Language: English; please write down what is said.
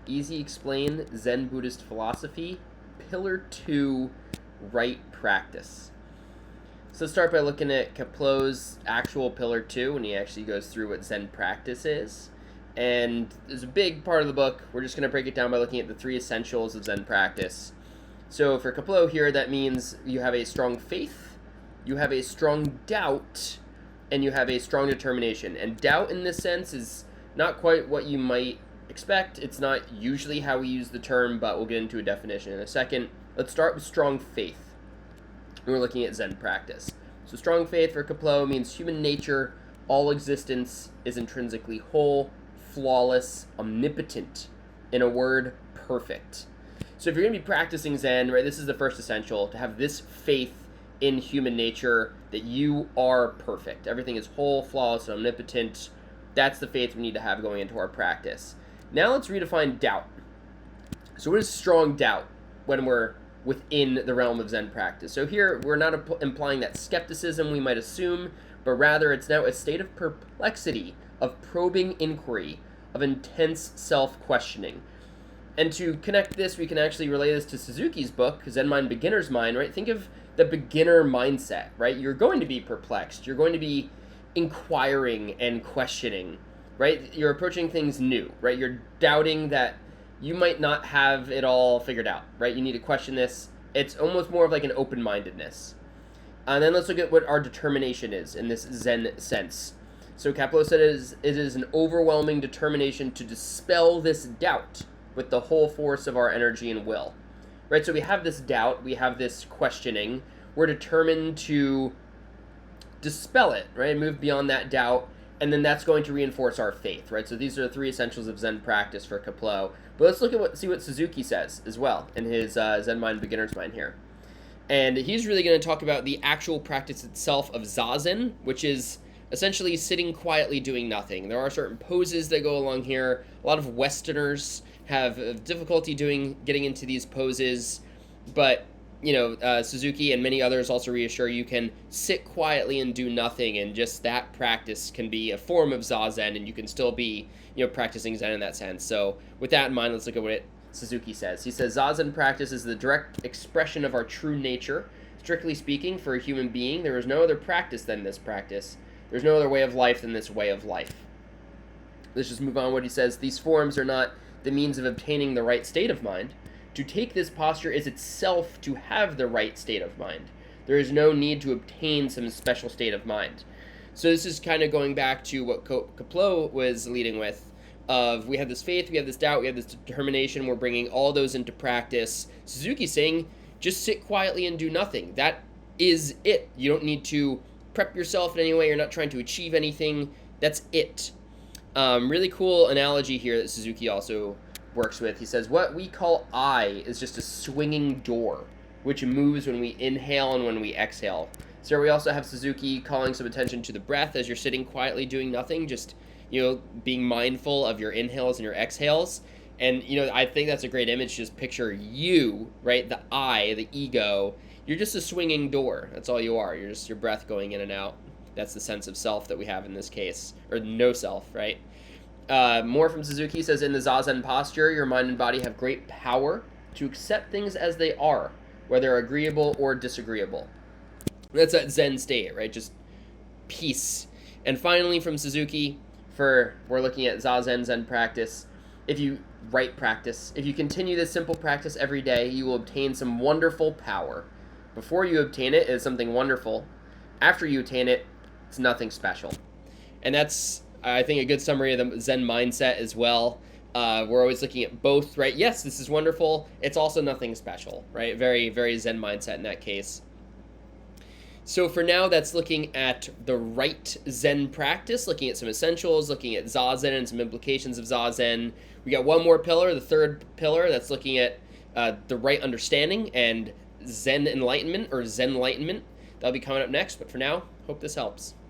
Easy Explain Zen Buddhist Philosophy, Pillar 2, Right Practice. So let's start by looking at Kapleau's actual Pillar 2, when he actually goes through what Zen practice is. And there's a big part of the book. We're just going to break it down by looking at the 3 essentials of Zen practice. So for Kapleau here, that means you have a strong faith, you have a strong doubt, and you have a strong determination. And doubt in this sense is not quite what you might expect. It's not usually how we use the term, but we'll get into a definition in a second. Let's start with strong faith. We're looking at Zen practice. So strong faith for Kapleau means human nature, all existence is intrinsically whole, flawless, omnipotent. In a word, perfect. So if you're going to be practicing Zen, right, this is the first essential, to have this faith in human nature that you are perfect. Everything is whole, flawless, and omnipotent. That's the faith we need to have going into our practice. Now let's redefine doubt. So what is strong doubt when we're within the realm of Zen practice? So here we're not implying that skepticism we might assume, but rather it's now a state of perplexity, of probing inquiry, of intense self-questioning. And to connect this, we can actually relate this to Suzuki's book, Zen Mind, Beginner's Mind, right? Think of the beginner mindset, right? You're going to be perplexed. You're going to be inquiring and questioning, right? You're approaching things new, right? You're doubting that you might not have it all figured out, right? You need to question this. It's almost more of like an open-mindedness. And then let's look at what our determination is in this Zen sense. So Kapleau said it is an overwhelming determination to dispel this doubt with the whole force of our energy and will. Right, so we have this doubt, we have this questioning, we're determined to dispel it, right, move beyond that doubt, and then that's going to reinforce our faith, right? So these are the 3 essentials of Zen practice for Kapleau. But let's look at see what Suzuki says as well in his Zen Mind, Beginner's Mind here. And he's really going to talk about the actual practice itself of zazen, which is essentially sitting quietly doing nothing. There are certain poses that go along here. A lot of Westerners have difficulty getting into these poses, but Suzuki and many others also reassure you can sit quietly and do nothing, and just that practice can be a form of zazen, and you can still be practicing Zen in that sense. So with that in mind, let's look at what Suzuki says. He says, zazen practice is the direct expression of our true nature. Strictly speaking, for a human being, there is no other practice than this practice. There's no other way of life than this way of life. Let's just move on. What he says, these forms are not the means of obtaining the right state of mind. To take this posture is itself to have the right state of mind. There is no need to obtain some special state of mind. So this is kind of going back to what Kapleau was leading with, of we have this faith, we have this doubt, we have this determination, we're bringing all those into practice. Suzuki's saying, just sit quietly and do nothing. That is it. You don't need to prep yourself in any way. You're not trying to achieve anything. That's it. Really cool analogy here that Suzuki also works with. He says, what we call I is just a swinging door, which moves when we inhale and when we exhale. So we also have Suzuki calling some attention to the breath as you're sitting quietly doing nothing, just, being mindful of your inhales and your exhales. And, I think that's a great image. Just picture you, right? The I, the ego. You're just a swinging door. That's all you are. You're just your breath going in and out. That's the sense of self that we have in this case, or no self, right? More from Suzuki says, in the zazen posture, your mind and body have great power to accept things as they are, whether agreeable or disagreeable. That's that Zen state, right? Just peace. And finally, from Suzuki, we're looking at zazen, Zen practice. If you continue this simple practice every day, you will obtain some wonderful power. Before you obtain it, it's something wonderful. After you attain it, it's nothing special. And that's, I think, a good summary of the Zen mindset as well. We're always looking at both, right? Yes, this is wonderful. It's also nothing special, right? Very, very Zen mindset in that case. So for now, that's looking at the right Zen practice, looking at some essentials, looking at zazen and some implications of zazen. We got one more pillar, the third pillar, that's looking at the right understanding and Zen enlightenment or Zen enlightenment. That'll be coming up next, but for now, hope this helps.